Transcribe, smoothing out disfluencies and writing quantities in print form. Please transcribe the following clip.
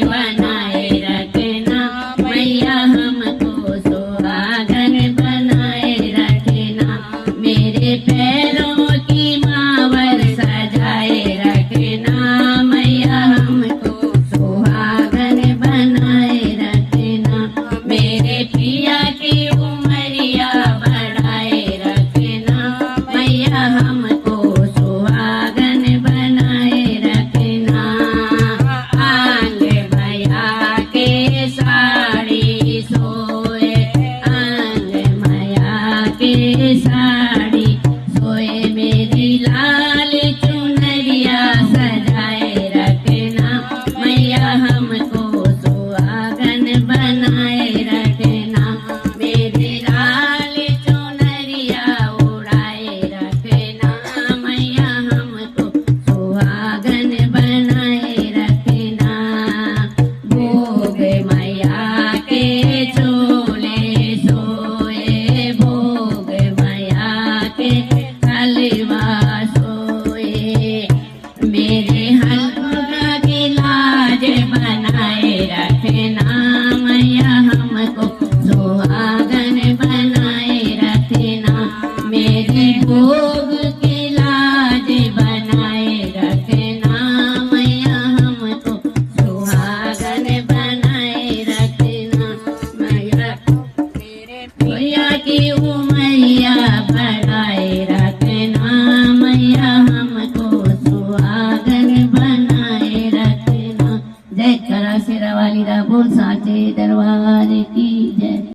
बनाए रखना मैया हमको सुहागन बनाए रखना। मेरे पैरों की मावर सजाए रखना मैया हमको सुहागन बनाए रखना। मेरे पिया की उमरिया बढ़ाए रखना मैया हमको सुहागन बनाए रखना। आंग भैया के साड़ी सोए, आंग भैया के साड़ी सोए, मेरी लाल चुनरिया सजाए रखना मैया हमको सुहागन बनाए रखना। मेरी लाल चुनरिया उड़ाए रखना मैया हमको सुहागन बनाए रखना। भोग मैया के चोले सोए, भोग मैया के हलवा सोए, मेरे